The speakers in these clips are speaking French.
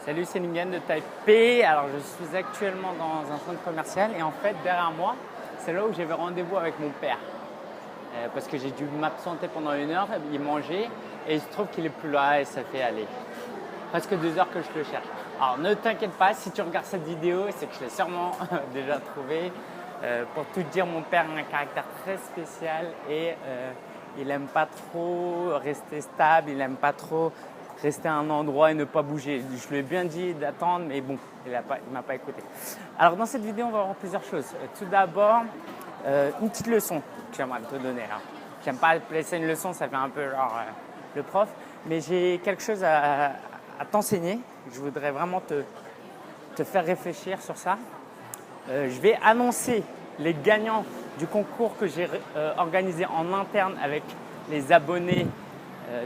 Salut, c'est Ningen de Taipei. Alors, je suis actuellement dans un centre commercial et en fait, derrière moi, c'est là où j'avais rendez-vous avec mon père. Parce que j'ai dû m'absenter pendant 1 heure, il mangeait et il se trouve qu'il est plus là et ça fait aller presque 2 heures que je le cherche. Alors, ne t'inquiète pas, si tu regardes cette vidéo, c'est que je l'ai sûrement déjà trouvé. Pour tout te dire, mon père a un caractère très spécial et il n'aime pas trop rester stable, il n'aime pas trop rester à un endroit et ne pas bouger. Je lui ai bien dit d'attendre, mais bon, il ne m'a pas écouté. Alors dans cette vidéo, on va voir plusieurs choses. Tout d'abord, une petite leçon que j'aimerais te donner. J'aime pas appeler ça une leçon, ça fait un peu genre le prof, mais j'ai quelque chose à t'enseigner. Je voudrais vraiment te faire réfléchir sur ça. Je vais annoncer les gagnants du concours que j'ai organisé en interne avec les abonnés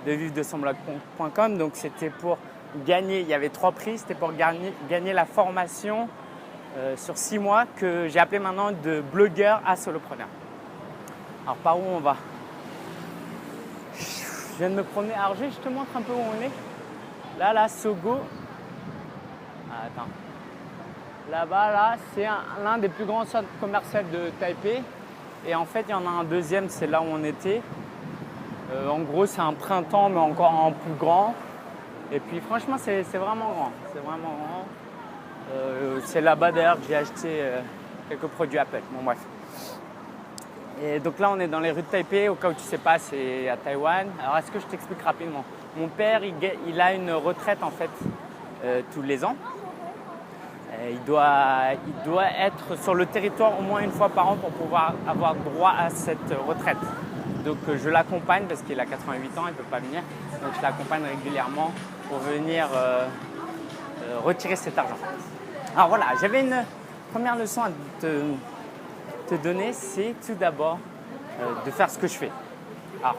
de vivre-de-son-blog.com. Donc c'était pour gagner, il y avait 3 prix, c'était pour gagner la formation sur 6 mois que j'ai appelé maintenant de blogueur à solopreneur. Alors par où on va? Je viens de me promener, alors je te montre un peu où on est. Là, Sogo. Ah, attends. Là-bas, là, c'est l'un des plus grands centres commerciaux de Taipei. Et en fait, il y en a un deuxième, c'est là où on était. En gros, c'est un printemps, mais encore en plus grand. Et puis, franchement, c'est vraiment grand. C'est vraiment grand. C'est là-bas, d'ailleurs, que j'ai acheté quelques produits Apple. Bon, bref. Et donc là, on est dans les rues de Taipei. Au cas où tu ne sais pas, c'est à Taïwan. Alors, est-ce que je t'explique rapidement? Mon père, il a une retraite, en fait, tous les ans. Il doit être sur le territoire au moins une fois par an pour pouvoir avoir droit à cette retraite. Donc je l'accompagne parce qu'il a 88 ans, il ne peut pas venir. Donc je l'accompagne régulièrement pour venir retirer cet argent. Alors voilà, j'avais une première leçon à te donner, c'est tout d'abord de faire ce que je fais. Alors,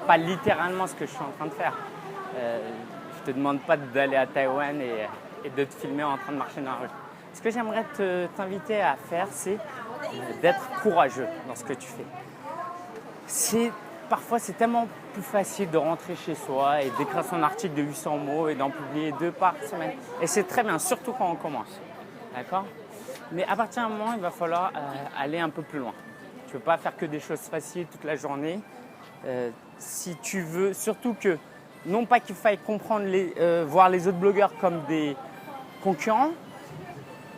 pas littéralement ce que je suis en train de faire. Je ne te demande pas d'aller à Taïwan et de te filmer en train de marcher dans la rue. Ce que j'aimerais t'inviter à faire, c'est d'être courageux dans ce que tu fais. Parfois, c'est tellement plus facile de rentrer chez soi et d'écrire son article de 800 mots et d'en publier 2 par semaine. Et c'est très bien, surtout quand on commence. D'accord? Mais à partir d'un moment, il va falloir aller un peu plus loin. Tu ne peux pas faire que des choses faciles toute la journée. Si tu veux, surtout que, non pas qu'il faille voir les autres blogueurs comme des concurrents,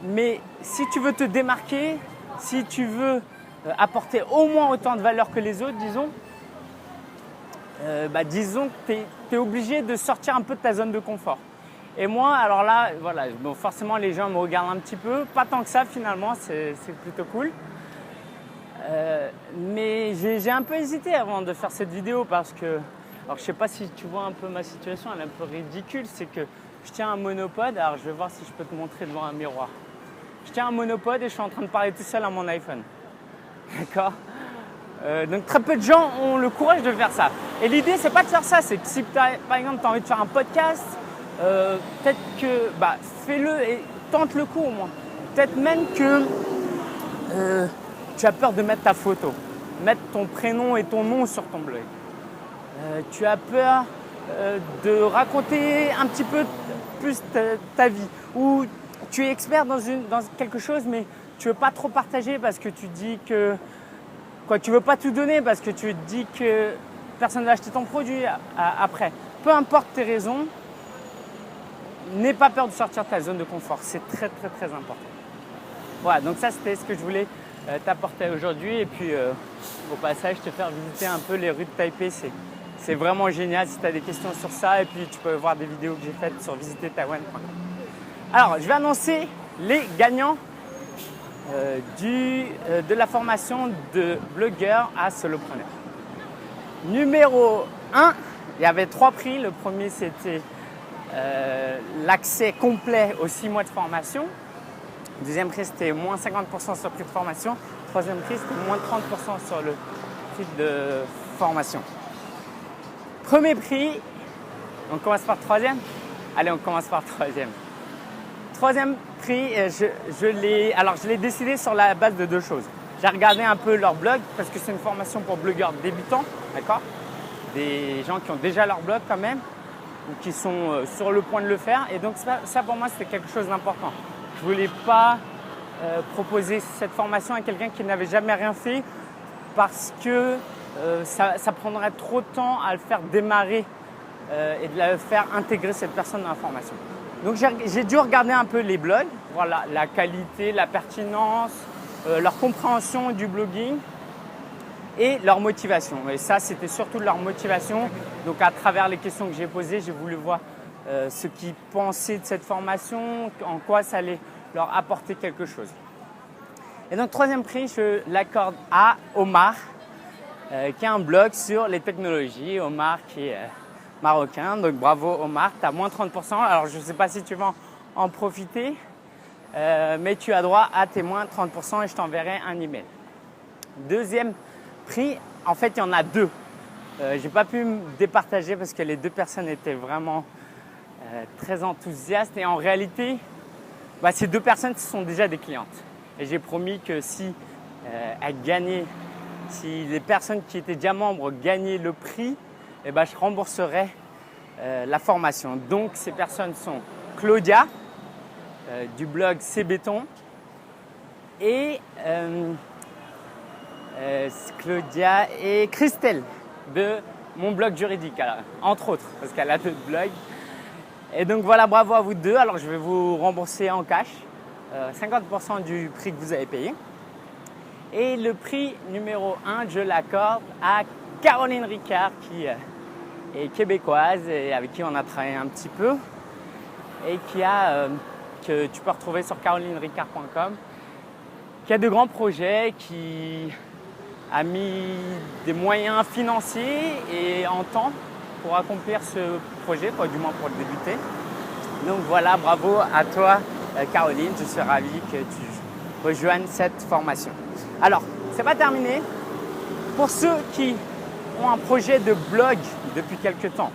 mais si tu veux te démarquer, si tu veux apporter au moins autant de valeur que les autres, disons que tu es obligé de sortir un peu de ta zone de confort. Et moi, alors là, voilà, bon, forcément les gens me regardent un petit peu, pas tant que ça finalement, c'est plutôt cool. Mais j'ai un peu hésité avant de faire cette vidéo parce que, alors je sais pas si tu vois un peu ma situation, elle est un peu ridicule, c'est que je tiens un monopode, alors je vais voir si je peux te montrer devant un miroir. Je tiens un monopode et je suis en train de parler tout seul à mon iPhone. D'accord? Donc très peu de gens ont le courage de faire ça. Et l'idée, c'est pas de faire ça, c'est que si par exemple tu as envie de faire un podcast, peut-être que fais-le et tente le coup au moins. Peut-être même que tu as peur de mettre ta photo, mettre ton prénom et ton nom sur ton blog. Tu as peur de raconter un petit peu plus ta vie. Ou tu es expert dans quelque chose, mais tu ne veux pas trop partager parce que tu dis que… tu ne veux pas tout donner parce que tu te dis que personne ne va acheter ton produit après. Peu importe tes raisons, n'aie pas peur de sortir de ta zone de confort. C'est très, très, très important. Voilà, donc ça, c'était ce que je voulais t'apporter aujourd'hui. Et puis, au passage, te faire visiter un peu les rues de Taipei. C'est vraiment génial si tu as des questions sur ça. Et puis, tu peux voir des vidéos que j'ai faites sur visiter-taïwan.com. Alors, je vais annoncer les gagnants de la formation de blogueur à solopreneur. Numéro 1, il y avait 3 prix. Le premier, c'était l'accès complet aux 6 mois de formation. Le deuxième prix, c'était moins 50% sur le prix de formation. Le troisième prix, c'était moins 30% sur le prix de formation. Premier prix, on commence par le troisième? Allez, on commence par le troisième. Troisième prix, je l'ai décidé sur la base de 2 choses. J'ai regardé un peu leur blog parce que c'est une formation pour blogueurs débutants, d'accord? Des gens qui ont déjà leur blog quand même. ou qui sont sur le point de le faire. Et donc ça pour moi, c'était quelque chose d'important. Je ne voulais pas proposer cette formation à quelqu'un qui n'avait jamais rien fait parce que ça prendrait trop de temps à le faire démarrer et de le faire intégrer cette personne dans la formation. Donc j'ai dû regarder un peu les blogs, voilà, la qualité, la pertinence, leur compréhension du blogging et leur motivation. Et ça, c'était surtout leur motivation. Donc à travers les questions que j'ai posées, j'ai voulu voir ce qu'ils pensaient de cette formation, en quoi ça allait leur apporter quelque chose. Et donc troisième prix, je l'accorde à Omar, qui a un blog sur les technologies. Omar qui est marocain, donc bravo Omar, tu as moins 30%. Alors je ne sais pas si tu vas en profiter, mais tu as droit à tes moins 30% et je t'enverrai un email. Deuxième prix, en fait il y en a deux. Je n'ai pas pu me départager parce que les deux personnes étaient vraiment très enthousiastes et en réalité, ces deux personnes sont déjà des clientes. Et j'ai promis que si elles gagnaient, si les personnes qui étaient déjà membres gagnaient le prix, je rembourserai la formation. Donc ces personnes sont Claudia du blog C'est Béton et Claudia et Christelle de mon blog juridique, alors, entre autres, parce qu'elle a d'autres blogs. Et donc voilà, bravo à vous deux. Alors je vais vous rembourser en cash 50% du prix que vous avez payé. Et le prix numéro 1, je l'accorde à Caroline Ricard qui est québécoise et avec qui on a travaillé un petit peu et que tu peux retrouver sur carolinericard.com, qui a de grands projets, qui a mis des moyens financiers et en temps pour accomplir ce projet, du moins pour le débuter. Donc voilà, bravo à toi Caroline, je suis ravi que tu rejoignes cette formation. Alors, c'est pas terminé. Pour ceux qui ont un projet de blog depuis quelques temps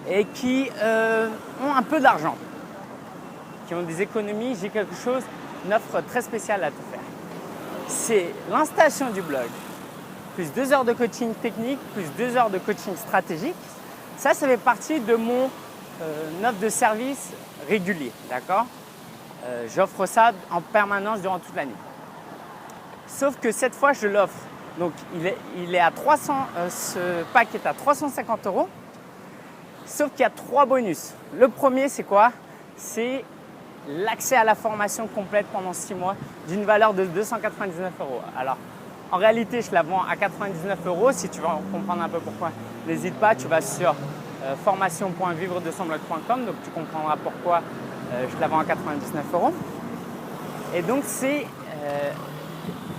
et qui ont un peu d'argent, qui ont des économies, j'ai quelque chose, une offre très spéciale à te faire. C'est l'installation du blog, plus 2 heures de coaching technique, plus 2 heures de coaching stratégique. Ça fait partie de mon offre de service régulier, d'accord ? J'offre ça en permanence durant toute l'année. Sauf que cette fois, je l'offre. Donc, il est à 300, ce pack est à 350 €. Sauf qu'il y a 3 bonus. Le premier, c'est quoi ? C'est l'accès à la formation complète pendant 6 mois d'une valeur de 299 €. Alors, en réalité, je la vends à 99 €. Si tu veux comprendre un peu pourquoi, n'hésite pas, tu vas sur formation.vivre-de-son-blog.com, donc tu comprendras pourquoi je la vends à 99 €. Et donc, c'est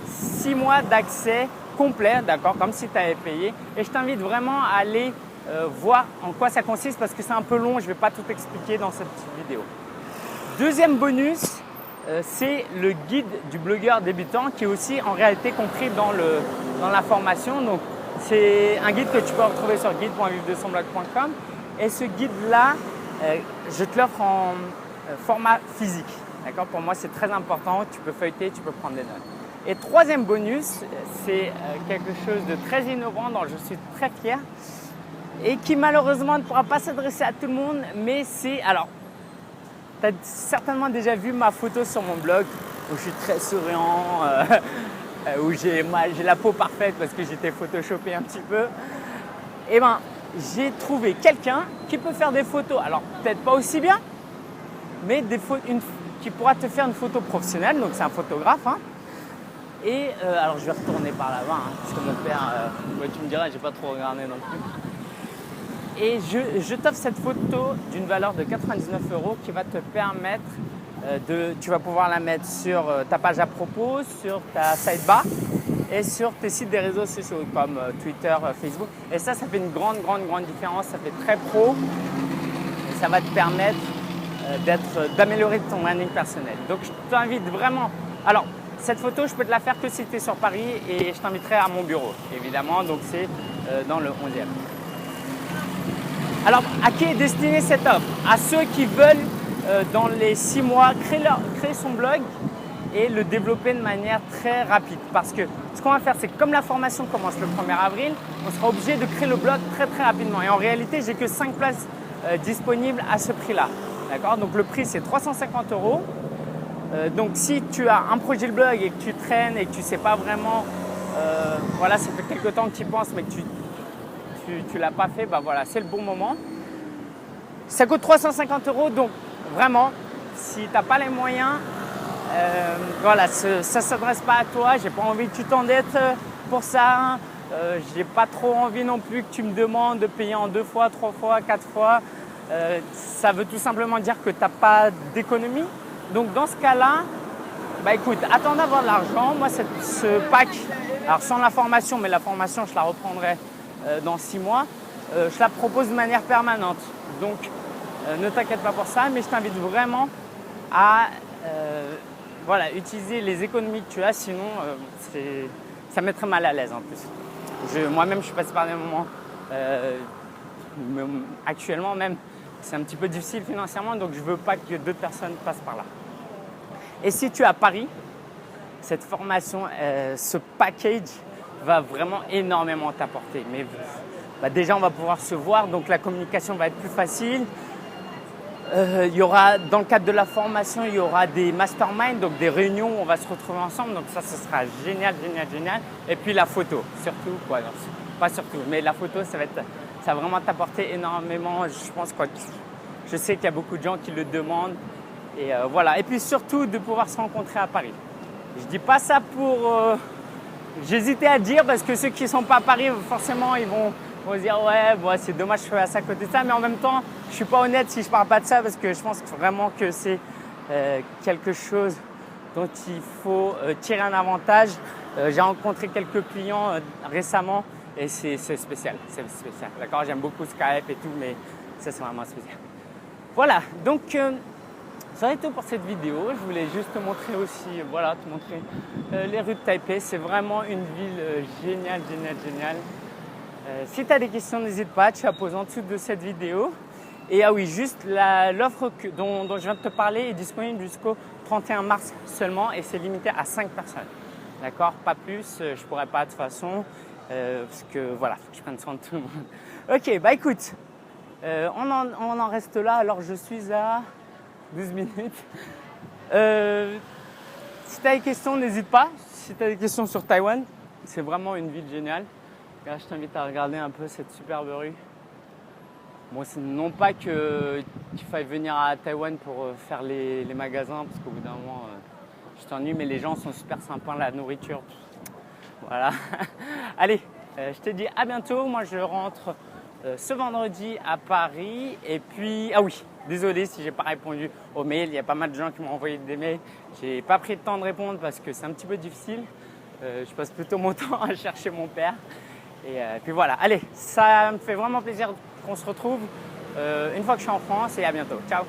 6 mois d'accès complet, d'accord, comme si tu avais payé. Et je t'invite vraiment à aller voir en quoi ça consiste parce que c'est un peu long, je ne vais pas tout expliquer dans cette petite vidéo. Deuxième bonus, c'est le guide du blogueur débutant qui est aussi en réalité compris dans la formation. Donc, c'est un guide que tu peux retrouver sur guide.vivre-de-son-blog.com. Et ce guide-là, je te l'offre en format physique. D'accord ? Pour moi, c'est très important. Tu peux feuilleter, tu peux prendre des notes. Et troisième bonus, c'est quelque chose de très innovant dont je suis très fier et qui malheureusement ne pourra pas s'adresser à tout le monde. Mais c'est… Alors, tu as certainement déjà vu ma photo sur mon blog où je suis très souriant, où j'ai la peau parfaite parce que j'étais photoshopé un petit peu. Eh bien, j'ai trouvé quelqu'un qui peut faire des photos. Alors, peut-être pas aussi bien, mais qui pourra te faire une photo professionnelle. Donc, c'est un photographe. Et alors, je vais retourner par là-bas parce que mon père, tu me diras, j'ai pas trop regardé non plus. Et je t'offre cette photo d'une valeur de 99 € qui va te permettre tu vas pouvoir la mettre sur ta page à propos, sur ta sidebar et sur tes sites des réseaux sociaux comme Twitter, Facebook. Et ça fait une grande différence, ça fait très pro et ça va te permettre d'améliorer ton branding personnel. Donc, je t'invite vraiment… Alors, cette photo, je peux te la faire que si tu es sur Paris et je t'inviterai à mon bureau, évidemment. Donc, c'est dans le 11e. Alors, à qui est destinée cette offre ? À ceux qui veulent, dans les 6 mois, créer son blog et le développer de manière très rapide. Parce que ce qu'on va faire, c'est que comme la formation commence le 1er avril, on sera obligé de créer le blog très rapidement. Et en réalité, j'ai que 5 places disponibles à ce prix-là. D'accord? Donc le prix, c'est 350 €. Donc si tu as un projet de blog et que tu traînes et que tu ne sais pas vraiment, voilà, ça fait quelques temps que tu y penses, mais que tu ne l'as pas fait, bah voilà, c'est le bon moment. Ça coûte 350 €, donc vraiment, si tu n'as pas les moyens, voilà, ça ne s'adresse pas à toi. J'ai pas envie que tu t'endettes pour ça. J'ai pas trop envie non plus que tu me demandes de payer en 2 fois, 3 fois, 4 fois. Ça veut tout simplement dire que tu n'as pas d'économie. Donc dans ce cas-là, bah écoute, attends d'avoir de l'argent. Moi, ce pack, alors sans la formation, mais la formation, je la reprendrai dans 6 mois, je la propose de manière permanente. Donc, ne t'inquiète pas pour ça, mais je t'invite vraiment à voilà, utiliser les économies que tu as, sinon ça me mettrait mal à l'aise en plus. Moi-même, je suis passé par des moments, actuellement même, c'est un petit peu difficile financièrement, donc je ne veux pas que d'autres personnes passent par là. Et si tu es à Paris, cette formation, ce package va vraiment énormément t'apporter. Mais bah déjà, on va pouvoir se voir, donc la communication va être plus facile. Il y aura, dans le cadre de la formation, il y aura des masterminds, donc des réunions où on va se retrouver ensemble. Donc ça, ce sera génial. Et puis la photo, surtout, quoi. Pas surtout, mais la photo, ça va vraiment t'apporter énormément. Je pense quoi. Je sais qu'il y a beaucoup de gens qui le demandent. Et voilà. Et puis surtout, de pouvoir se rencontrer à Paris. Je dis pas ça pour... J'hésitais à dire parce que ceux qui ne sont pas à Paris, forcément, ils vont se dire ouais, bon, c'est dommage que je fasse à côté de ça. Mais en même temps, je ne suis pas honnête si je ne parle pas de ça parce que je pense vraiment que c'est quelque chose dont il faut tirer un avantage. J'ai rencontré quelques clients récemment et c'est spécial. C'est spécial. D'accord, j'aime beaucoup Skype et tout, mais ça, c'est vraiment spécial. Voilà, donc ça va être tout pour cette vidéo. Je voulais juste te montrer aussi, voilà, te montrer les rues de Taipei. C'est vraiment une ville géniale. Si tu as des questions, n'hésite pas, tu la poses en dessous de cette vidéo. Et ah oui, juste l'offre dont je viens de te parler est disponible jusqu'au 31 mars seulement et c'est limité à 5 personnes. D'accord? Pas plus, je ne pourrais pas de toute façon parce que voilà, faut que je prenne soin de tout le monde. Ok, bah écoute, on en reste là. Alors je suis à 12 minutes. Si tu as des questions, n'hésite pas. Si tu as des questions sur Taïwan, c'est vraiment une ville géniale. Là, je t'invite à regarder un peu cette superbe rue. Bon, c'est non pas qu'il faille venir à Taïwan pour faire les magasins, parce qu'au bout d'un moment, je t'ennuie, mais les gens sont super sympas, la nourriture. Voilà. Allez, je te dis à bientôt. Moi, je rentre ce vendredi à Paris. Et puis, ah oui, désolé si j'ai pas répondu aux mails. Il y a pas mal de gens qui m'ont envoyé des mails. J'ai pas pris le temps de répondre parce que c'est un petit peu difficile. Je passe plutôt mon temps à chercher mon père. Et puis voilà, allez, ça me fait vraiment plaisir qu'on se retrouve une fois que je suis en France et à bientôt. Ciao!